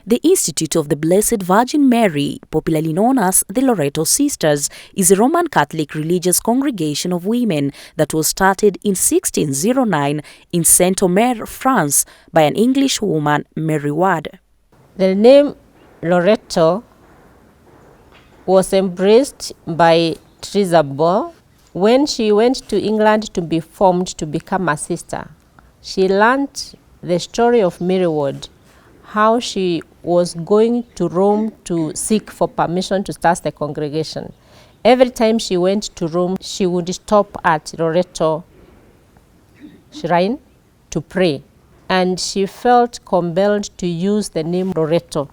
The Institute of the Blessed Virgin Mary, popularly known as the Loreto Sisters, is a Roman Catholic religious congregation of women that was started in 1609 in Saint-Omer, France, by an English woman, Mary Ward. The name Loreto was embraced by Teresa Ball when she went to England to be formed to become a sister. She learned the story of Mary Ward, how she was going to Rome to seek for permission to start the congregation. Every time she went to Rome, she would stop at Loreto shrine to pray, and she felt compelled to use the name Loreto.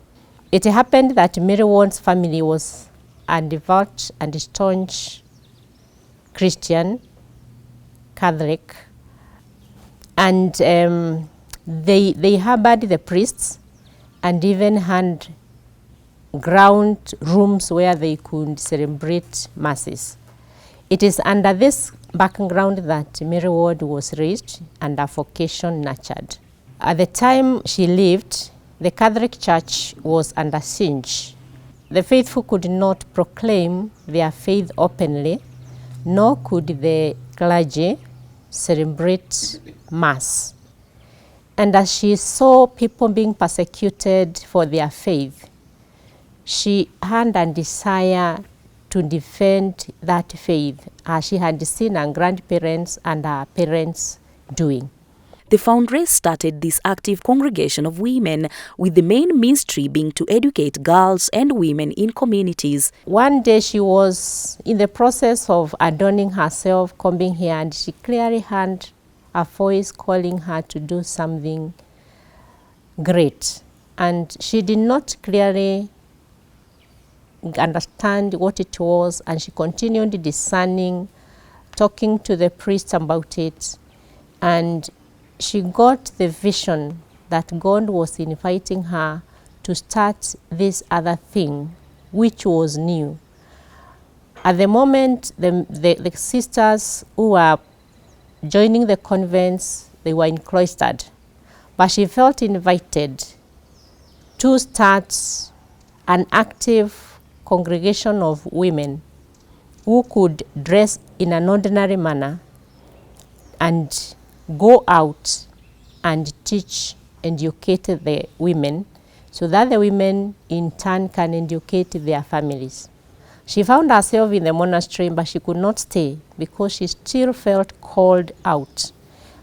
It happened that Mary Ward's family was a devout and staunch Christian, Catholic, and they harbored the priests and even had ground rooms where they could celebrate masses. It is under this background that Mary Ward was raised and her vocation nurtured. At the time she lived, the Catholic Church was under siege. The faithful could not proclaim their faith openly, nor could the clergy celebrate Mass. And as she saw people being persecuted for their faith, she had a desire to defend that faith, as she had seen her grandparents and her parents doing. The foundress started this active congregation of women, with the main ministry being to educate girls and women in communities. One day she was in the process of adorning herself, combing hair, and she clearly heard a voice calling her to do something great. And she did not clearly understand what it was, and she continued discerning, talking to the priest about it, and she got the vision that God was inviting her to start this other thing, which was new. At the moment, the sisters who were joining the convents, they were cloistered, but she felt invited to start an active congregation of women who could dress in an ordinary manner and go out and teach, educate the women, so that the women in turn can educate their families. She found herself in the monastery, but she could not stay because she still felt called out,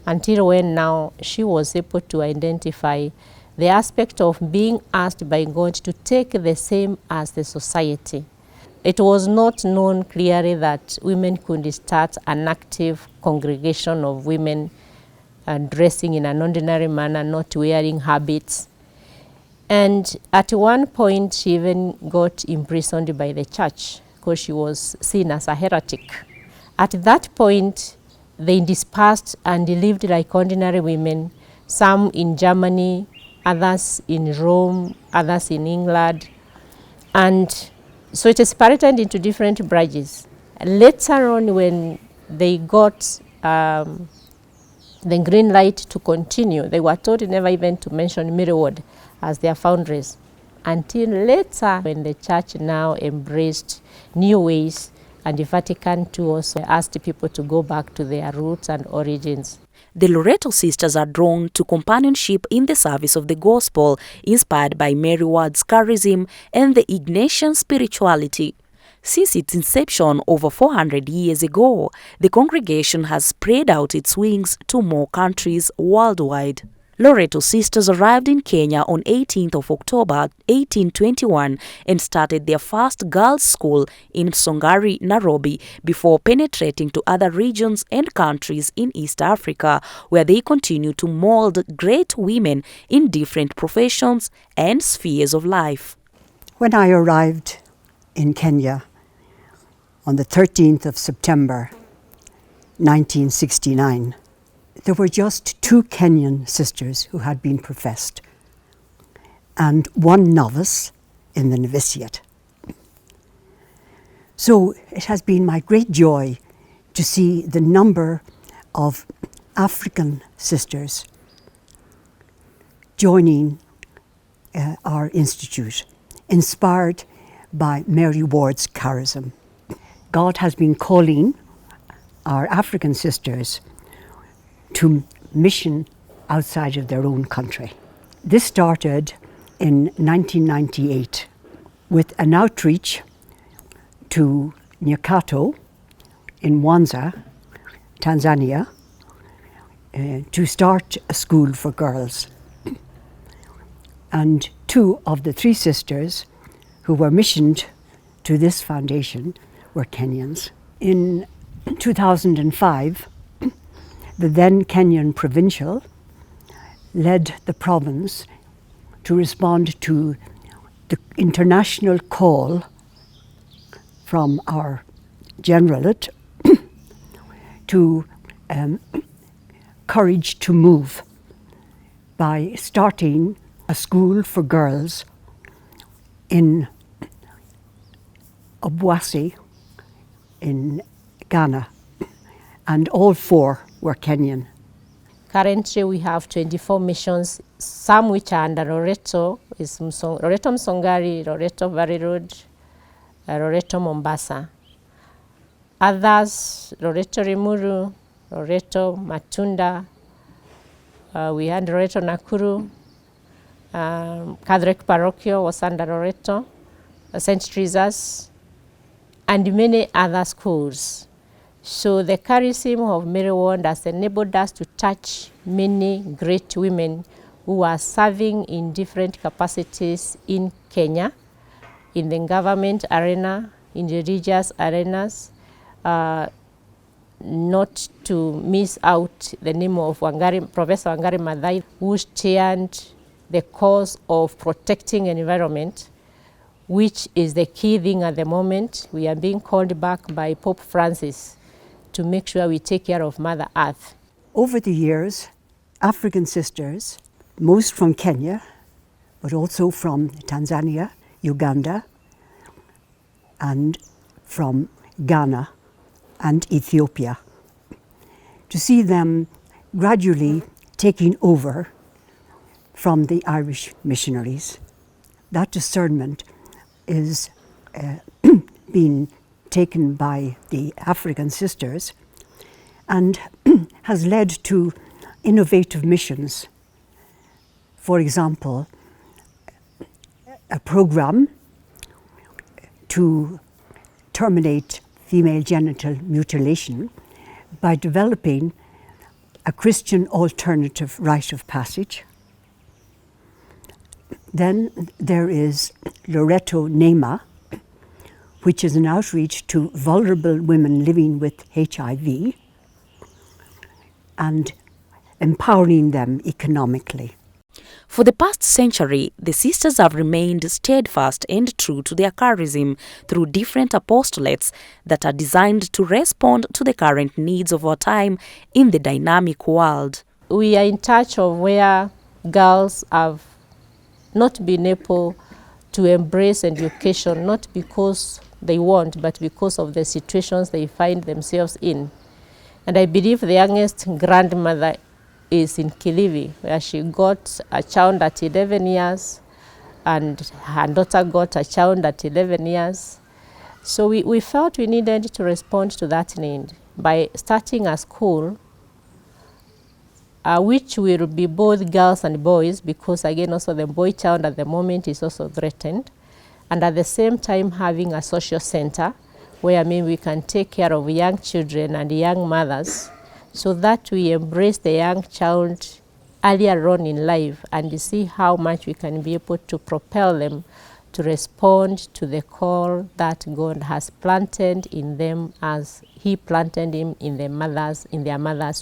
until when now she was able to identify the aspect of being asked by God to take the same as the society. It was not known clearly that women could start an active congregation of women dressing in an ordinary manner, not wearing habits. And at one point, she even got imprisoned by the church because she was seen as a heretic. At that point, they dispersed and lived like ordinary women, some in Germany, others in Rome, others in England. And so it is separated into different branches. Later on, when they got the green light to continue, they were told never even to mention Mary Ward as their foundress, until later when the church now embraced new ways, and the Vatican II also asked people to go back to their roots and origins. The Loreto Sisters are drawn to companionship in the service of the gospel, inspired by Mary Ward's charism and the Ignatian spirituality. Since its inception over 400 years ago, the congregation has spread out its wings to more countries worldwide. Loreto Sisters arrived in Kenya on 18th of October 1821 and started their first girls' school in Songari, Nairobi, before penetrating to other regions and countries in East Africa, where they continue to mold great women in different professions and spheres of life. When I arrived in Kenya on the 13th of September 1969, there were just 2 Kenyan sisters who had been professed and 1 novice in the novitiate. So it has been my great joy to see the number of African sisters joining our institute, inspired by Mary Ward's charism. God has been calling our African sisters to mission outside of their own country. This started in 1998 with an outreach to Nyakato in Mwanza, Tanzania, to start a school for girls. And 2 of the 3 sisters who were missioned to this foundation were Kenyans. In 2005, the then Kenyan provincial led the province to respond to the international call from our generalate to courage to move by starting a school for girls in Obuasi in Ghana, and all 4 were Kenyan. Currently, we have 24 missions, some which are under Loreto, Loreto Msongari, Loreto Valley Road, Loreto Mombasa. Others, Loreto Rimuru, Loreto Matunda, we had Loreto Nakuru, Catholic Parochial was under Loreto, St. Teresa's, and many other schools. So the charism of Mary Ward has enabled us to touch many great women who are serving in different capacities in Kenya, in the government arena, in the religious arenas, not to miss out the name of Professor Wangari Maathai, who chaired the cause of protecting the environment, which is the key thing at the moment. We are being called back by Pope Francis to make sure we take care of Mother Earth. Over the years, African sisters, most from Kenya, but also from Tanzania, Uganda, and from Ghana and Ethiopia, to see them gradually taking over from the Irish missionaries. That discernment is being taken by the African sisters and has led to innovative missions. For example, a program to terminate female genital mutilation by developing a Christian alternative rite of passage. Then there is Loreto Nema, which is an outreach to vulnerable women living with HIV and empowering them economically. For the past century, the sisters have remained steadfast and true to their charism through different apostolates that are designed to respond to the current needs of our time in the dynamic world. We are in touch of where girls have not been able to embrace education, not because they want, but because of the situations they find themselves in. And I believe the youngest grandmother is in Kilifi, where she got a child at 11 years, and her daughter got a child at 11 years. So we felt we needed to respond to that need by starting a school which will be both girls and boys, because again also the boy child at the moment is also threatened, and at the same time having a social center where we can take care of young children and young mothers, so that we embrace the young child earlier on in life and see how much we can be able to propel them to respond to the call that God has planted in them as He planted him in their mother's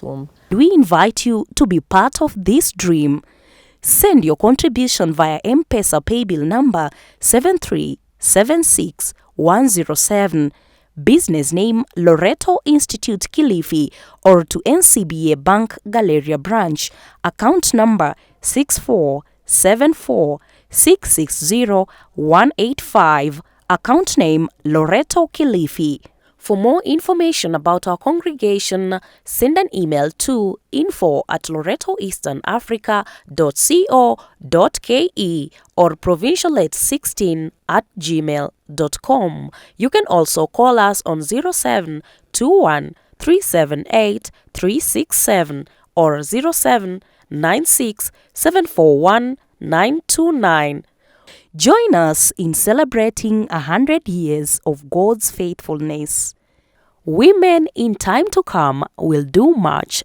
womb. We invite you to be part of this dream. Send your contribution via M-Pesa paybill number 7376107, business name Loreto Institute Kilifi, or to NCBA Bank Galleria branch, account number 6474660-185, account name Loreto Kilifi. For more information about our congregation, send an email to info@loretoeasternafrica.co.ke or provincialate16@gmail.com. You can also call us on 0721 378 367 or 0796 741 929. Join us in celebrating 100 years of God's faithfulness. Women in time to come will do much